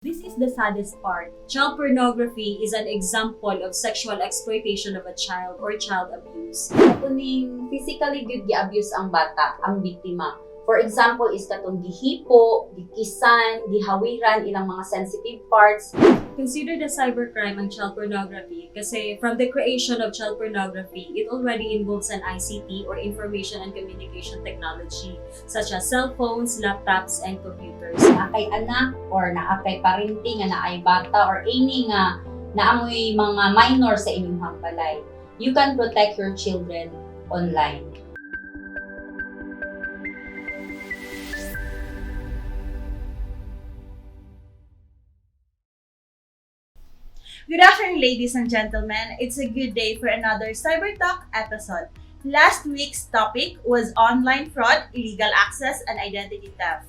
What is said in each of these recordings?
This is the saddest part. Child pornography is an example of sexual exploitation of a child or child abuse. Kuning physically gyud gi-abuse ang bata, ang biktima. For example, is katong gihipo, gikisan, gihawiran ilang mga sensitive parts. Considered a cybercrime ang child pornography kasi from the creation of child pornography, it already involves an ICT or information and communication technology such as cell phones, laptops, and computers. Naakay anak or naakay parenting nga naay bata or any nga naamoy mga minor sa inyong hambalay. You can protect your children online. Good afternoon, ladies and gentlemen. It's a good day for another Cyber Talk episode. Last week's topic was online fraud, illegal access, and identity theft.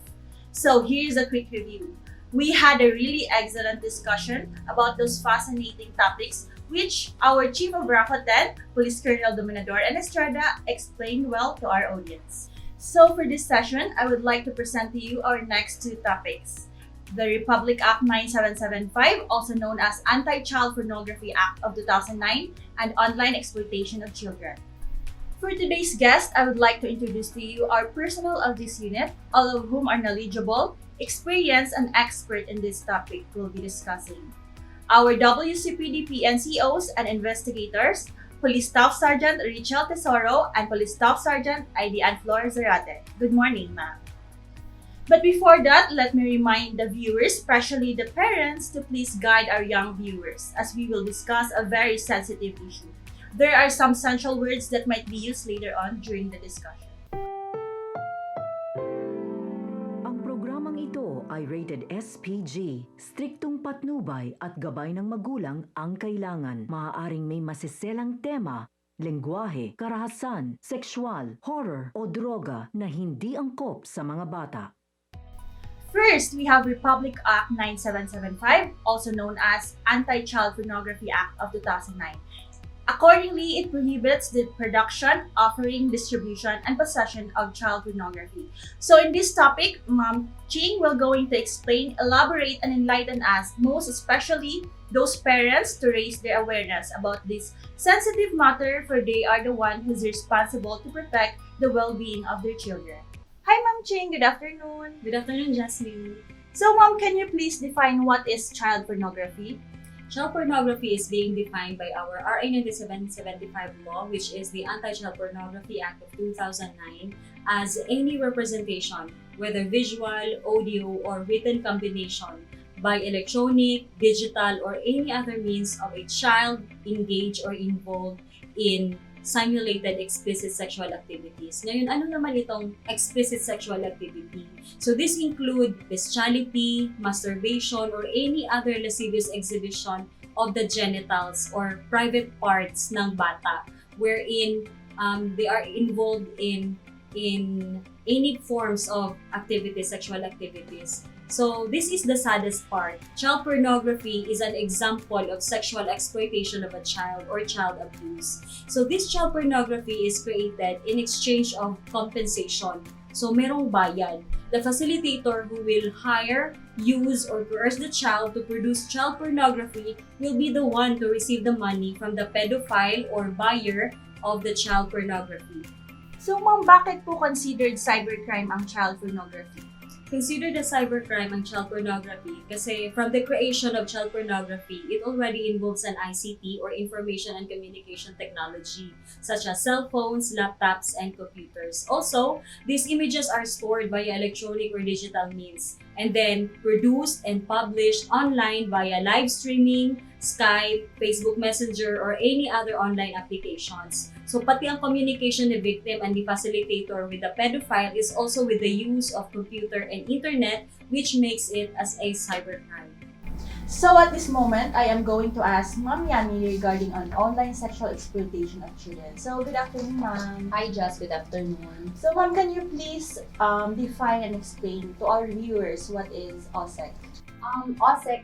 So here's a quick review. We had a really excellent discussion about those fascinating topics, which our Chief of RACu10, Police Colonel Dominador and Estrada, explained well to our audience. So for this session, I would like to present to you our next two topics. The Republic Act 9775, also known as Anti-Child Pornography Act of 2009, and online exploitation of children. For today's guest, I would like to introduce to you our personnel of this unit, all of whom are knowledgeable, experienced, and expert in this topic we'll be discussing. Our WCPD PNCOs and investigators, Police Staff Sergeant Rachel Tesoro and Police Staff Sergeant Aidian Flor Zarate. Good morning, ma'am. But before that, let me remind the viewers, especially the parents, to please guide our young viewers as we will discuss a very sensitive issue. There are some essential words that might be used later on during the discussion. Ang programang ito ay rated SPG. Striktong patnubay at gabay ng magulang ang kailangan. Maaaring may masiselang tema, lengguwahe, karahasan, sexual, horror o droga na hindi angkop sa mga bata. First, we have Republic Act 9775, also known as Anti-Child Pornography Act of 2009. Accordingly, it prohibits the production, offering, distribution, and possession of child pornography. So in this topic, Ma'am Ching will going to explain, elaborate, and enlighten us, most especially those parents, to raise their awareness about this sensitive matter, for they are the one who's responsible to protect the well-being of their children. Hi, Ma'am Ching. Good afternoon. Good afternoon, Jasmine. So, Ma'am, can you please define what is child pornography? Child pornography is being defined by our RA 9775 law, which is the Anti-Child Pornography Act of 2009, as any representation, whether visual, audio, or written combination, by electronic, digital, or any other means of a child engaged or involved in simulated explicit sexual activities. Ngayon, ano naman itong explicit sexual activity? So this include bestiality, masturbation, or any other lascivious exhibition of the genitals or private parts ng bata wherein they are involved in any forms of activities, sexual activities. So this is the saddest part. Child pornography is an example of sexual exploitation of a child or child abuse. So this child pornography is created in exchange of compensation. So merong bayad. The facilitator who will hire, use, or coerce the child to produce child pornography will be the one to receive the money from the pedophile or buyer of the child pornography. So, Ma'am, bakit po considered cybercrime ang child pornography? Considered a cybercrime ang child pornography kasi from the creation of child pornography, it already involves an ICT or information and communication technology such as cell phones, laptops, and computers. Also, these images are stored via electronic or digital means and then produced and published online via live streaming, Skype, Facebook Messenger, or any other online applications. So pati ang communication ni victim and the facilitator with the pedophile is also with the use of computer and internet, which makes it as a cybercrime. So at this moment, I am going to ask Ma'am Yani regarding on online sexual exploitation of children. So good afternoon, Ma'am. Hi, Jess. Good afternoon. So Ma'am, can you please define and explain to our viewers what is OSEC? OSEC,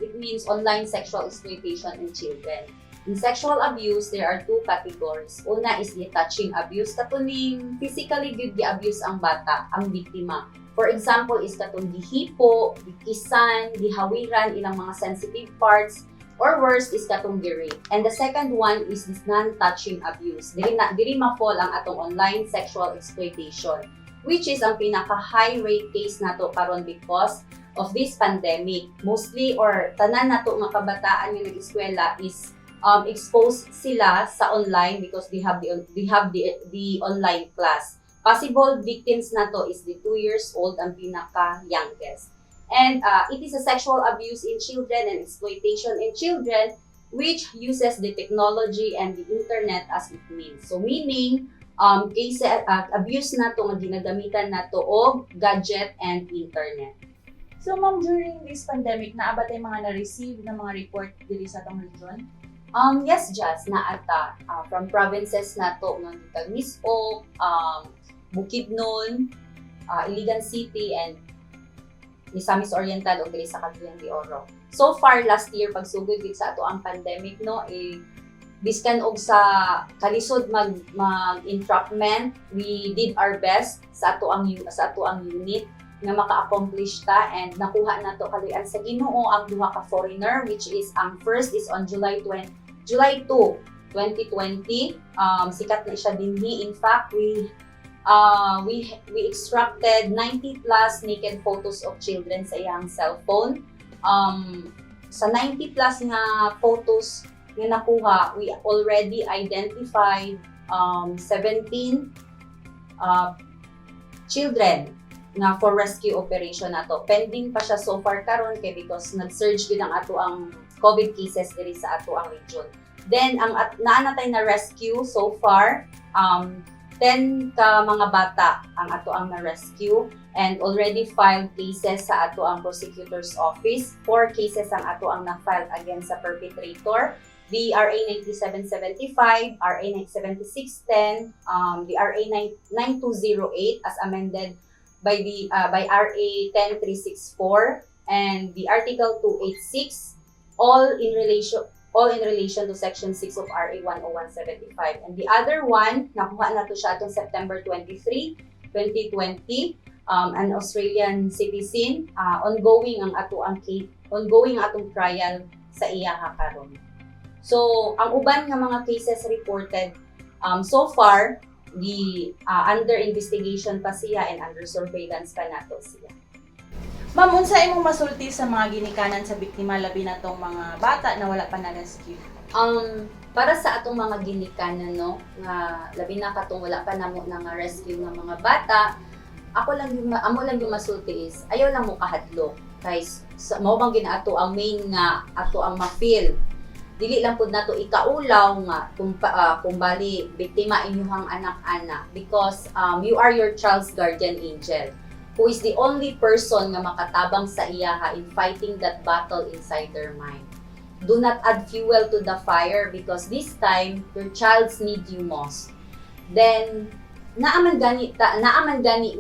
it means online sexual exploitation in children. In sexual abuse, there are two categories. Una is the touching abuse. Katuning physically gyud gi-abuse ang bata, ang biktima. For example, is katong gihipo, gikisan, gihawiran ilang mga sensitive parts, or worse is katong gi-rape. And the second one is this non-touching abuse. Diri ma-fall ang atong online sexual exploitation, which is ang pinaka-high rate case nato karon because of this pandemic. Mostly or tanan nato nga kabataan nga nag-eskwela is exposed sila sa online because they have the online class. Possible victims nato is the 2 years old ang pinaka-youngest. And it is a sexual abuse in children and exploitation in children which uses the technology and the internet as it means. So meaning, abuse nato nga ginagamitan nato og gadget and internet. So ma'am, during this pandemic, naabot ay mga na-receive na mga report diri sa atong region? Yes, Jazz, naata. From provinces nato nga Misok, Bukidnon, Iligan City, and Misamis Oriental o diri sa Cagayan de Oro. So far last year pagsugod gid sa ato ang pandemic biskan og sa kalisod mag-entrapment, we did our best sa ato ang unit nga maka-accomplish ta and nakuha nato kalian sa Ginoo ang duha ka foreigner which is ang first is on July 2, 2020. Sikat na siya dinhi. In fact, we extracted 90 plus naked photos of children sa iyang cellphone. Sa 90 plus nga photos nga nakuha, we already identified 17 children nga for rescue operation nato. Pending pa siya so far karon kay because nag-surge gid ang ato ang COVID cases diri sa ato ang region. Then ang naanatay na rescue so far 10 ka mga bata ang ato ang na-rescue and already filed cases sa ato ang prosecutor's office. 4 cases ang ato ang na-file against sa perpetrator. The RA 9775, RA 7610, the RA 9208 as amended by RA 10364 and the Article 286 all in relation to Section 6 of RA 10175. And the other one, nakuha na to siya atong September 23, 2020, an Australian citizen, ongoing ang atong trial sa iya karon. So, ang uban nga mga cases reported so far, under investigation pa siya and under surveillance pa nato siya. Ma'am, unsa imong masulti sa mga ginikanan sa biktima labi na tong mga bata na wala pa na-rescue? Para sa atong mga ginikanan no, nga labi na katong wala pa namo nga rescue nga mga bata, amo lang yung masulti is ayaw lang mo kahadlok. Guys, mao bang ginato ang main nga ato ang ma-feel. Dili lang pud nato ikaulaw nga kung bali biktima inyong anak-anak because you are your child's guardian angel who is the only person nga makatabang sa iyaha in fighting that battle inside their mind. Do not add fuel to the fire because this time your childs need you most. Then naaman gani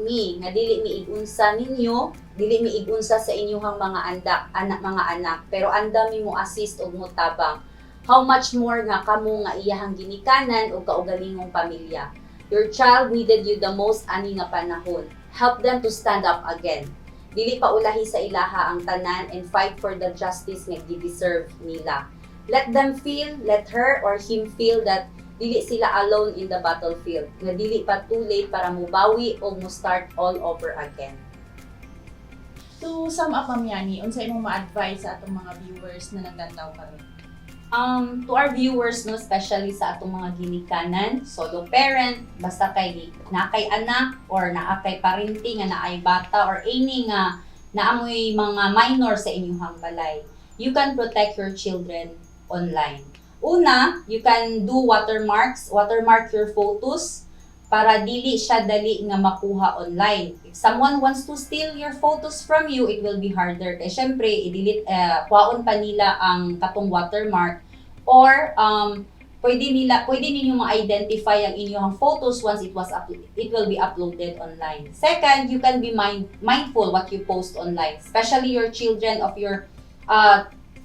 mi nga dili mi igunsa ninyo, dili mi igunsa sa inyong mga anak, pero andam mi mo assist og mo tabang. How much more nga kamo nga iyahang ginikanan o kaugalingong pamilya. Your child needed you the most ani nga panahon. Help them to stand up again. Dili pa ulahi sa ilaha ang tanan and fight for the justice nga gi-deserve nila. Let her or him feel that dili sila alone in the battlefield. Nga dili pa too late para mubawi o mo start all over again. To sum up, Ma'am Yani, unsa imong ma-advise sa atong mga viewers na naglantaw karon? To our viewers, no, especially sa atong mga ginikanan, solo parent, basta kay nakay anak or naakay parenting nga naay bata or any nga naamoy mga minor sa inyong balay, you can protect your children online. Una, you can do watermark your photos para dili siya dali nga makuha online. If someone wants to steal your photos from you, it will be harder. Kaya syempre, i-delete, kuhaon pa nila ang katong watermark or pwede ninyo ma-identify ang inyong photos once it will be uploaded online. Second, you can be mindful what you post online, especially your children of your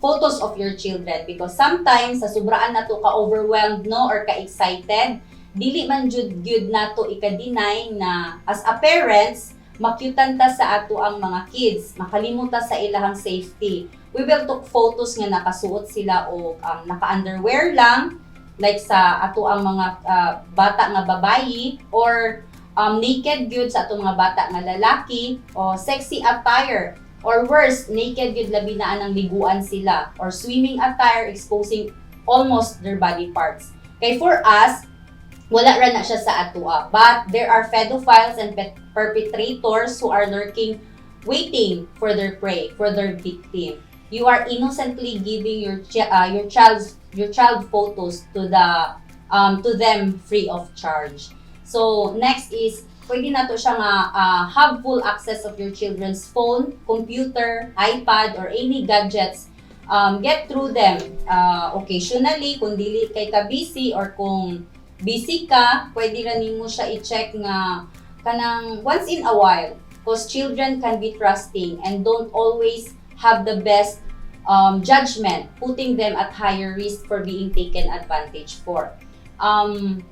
photos of your children because sometimes sa sobraan nato ka overwhelmed no or ka excited, dili man jud nato ika-deny na as a parents makyutan ta sa ato ang mga kids, makalimutan sa ilahang safety. We will took photos nga nakasuot sila o naka-underwear lang, like sa ato ang mga bata nga babayi, or naked gyud sa ato mga bata nga lalaki, o sexy attire, or worse, naked gyud labi na ang liguan sila, or swimming attire exposing almost their body parts. Kay for us, wala ra na siya sa atua. But there are pedophiles and perpetrators who are lurking, waiting for their prey, for their victim. You are innocently giving your child photos to them free of charge. So next is, pwede na to siya nga have full access of your children's phone, computer, iPad, or any gadgets. Get through them occasionally kung dili kay ka busy, or kung busy ka, pwede rin mo siya i-check nga kanang once in a while, because children can be trusting and don't always have the best judgment, putting them at higher risk for being taken advantage for.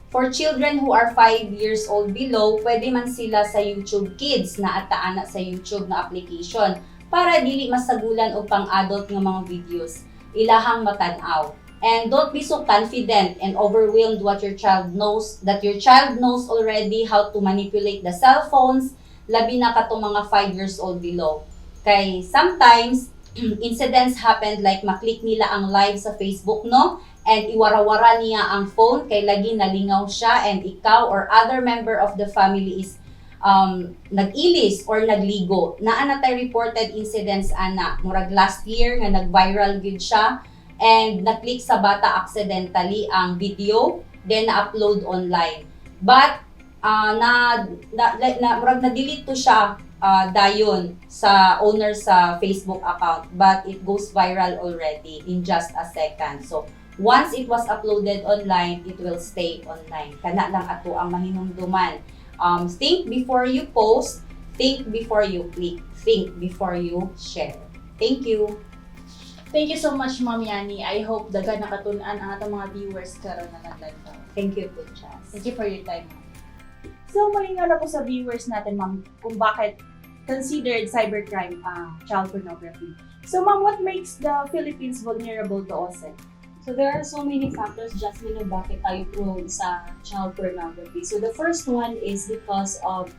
For children who are 5 years old below, pwede man sila sa YouTube Kids na ataana sa YouTube na application para dili masagulan og pang-adult nga mga videos ilahang matan-aw. And don't be so confident and overwhelmed that your child knows already how to manipulate the cell phones, labi na katong mga 5 years old below. Kay sometimes, incidents happened like maklik nila ang live sa Facebook, no? And iwara-wara niya ang phone kay lagi nalingaw siya, and ikaw or other member of the family is nag-ilis or nagligo. Naa na tay reported incidents ana. Murag last year nga nag-viral gid siya, and na-click sa bata accidentally ang video, then na-upload online. But murag na-delete to siya dayon sa owner sa Facebook account, but it goes viral already in just a second. So once it was uploaded online, it will stay online. Kana lang ato ang mahinumduman. Think before you post, think before you click, think before you share. Thank you. Thank you so much, Ma'am Yani. I hope daga nakatun-an ang atong mga viewers karon na nag-live. Thank you po, Chas. Thank you for your time, Ma'am. So, malingaw na po sa viewers natin, Ma'am, kung bakit considered cybercrime child pornography. So, Ma'am, what makes the Philippines vulnerable to OSEC? So there are so many factors, Jasmine, kung bakit tayo prone sa child pornography. So the first one is because of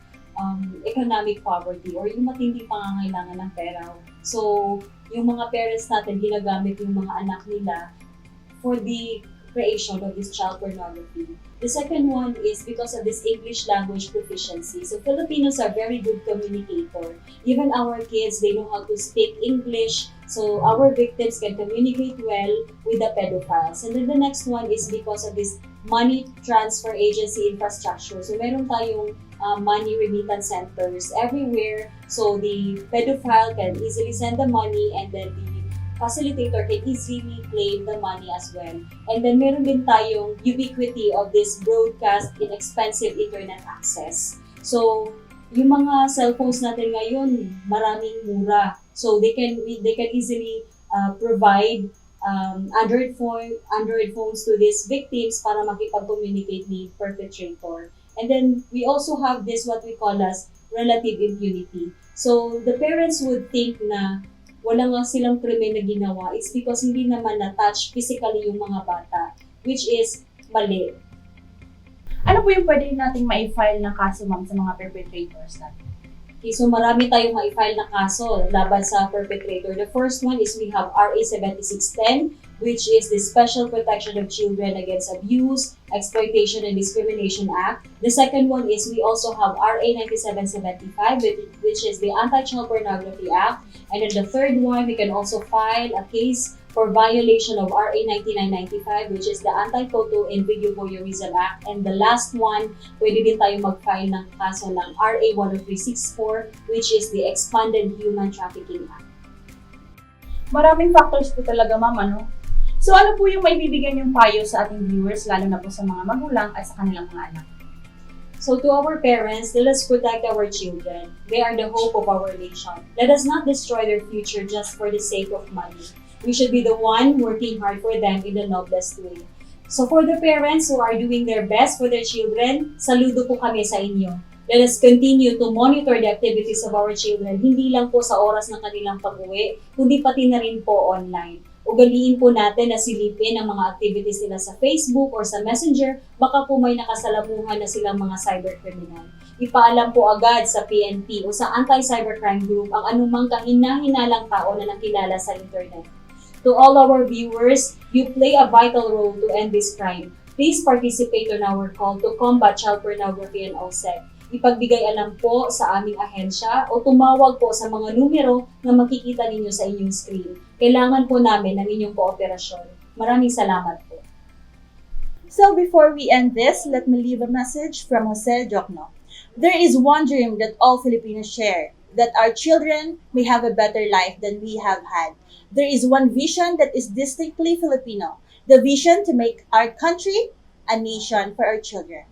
economic poverty, or yung matinding pangangailangan ng pera. So yung mga parents natin, ginagamit yung mga anak nila for the creation of this child pornography. The second one is because of this English language proficiency. So Filipinos are very good communicator. Even our kids, they know how to speak English. So our victims can communicate well with the pedophiles. And then the next one is because of this money transfer agency infrastructure. So meron tayong money remittance centers everywhere. So the pedophile can easily send the money, and then the facilitator can easily claim the money as well. And then meron din tayong ubiquity of this broadcast inexpensive internet access. So yung mga cellphones natin ngayon, maraming mura. So they can easily provide Android phones to these victims para makipag-communicate ni perpetrator. And then we also have this what we call as relative impunity. So the parents would think na wala nga silang krimen na ginawa. It's because hindi naman na-touch physically yung mga bata, which is mali. Ano po yung pwede nating ma-file na kaso, Ma'am, sa mga perpetrators natin? Okay, so marami tayong ma-file na kaso laban sa perpetrator. The first one is we have RA7610, which is the Special Protection of Children Against Abuse, Exploitation, and Discrimination Act. The second one is we also have RA9775, which is the Anti-Child Pornography Act. And then the third one, we can also file a case for violation of RA9995, which is the Anti-Photo and Video Voyeurism Act. And the last one, pwede din tayo mag-file ng kaso ng RA10364, which is the Expanded Human Trafficking Act. Maraming factors po talaga, Ma'am, ano? So ano po yung maibibigyan yung payo sa ating viewers, lalo na po sa mga magulang at sa kanilang mga anak? So to our parents, let us protect our children. They are the hope of our nation. Let us not destroy their future just for the sake of money. We should be the one working hard for them in the noblest way. So for the parents who are doing their best for their children, saludo po kami sa inyo. Let us continue to monitor the activities of our children, hindi lang po sa oras ng kanilang pag-uwi, kundi pati na rin po online. Ugaliin po natin na silipin ang mga activities nila sa Facebook or sa Messenger, baka po may nakasalamuhan na silang mga cybercriminal. Ipaalam po agad sa PNP o sa Anti-Cybercrime Group ang anumang kahina-hinalang tao na nakilala sa internet. To all our viewers, you play a vital role to end this crime. Please participate on our call to combat child pornography and OSEC. Ipagbigay alam po sa aming ahensya o tumawag po sa mga numero na makikita ninyo sa inyong screen. Kailangan po namin ng inyong kooperasyon. Maraming salamat po. So before we end this, let me leave a message from Jose Jokno. There is one dream that all Filipinos share, that our children may have a better life than we have had. There is one vision that is distinctly Filipino, the vision to make our country a nation for our children.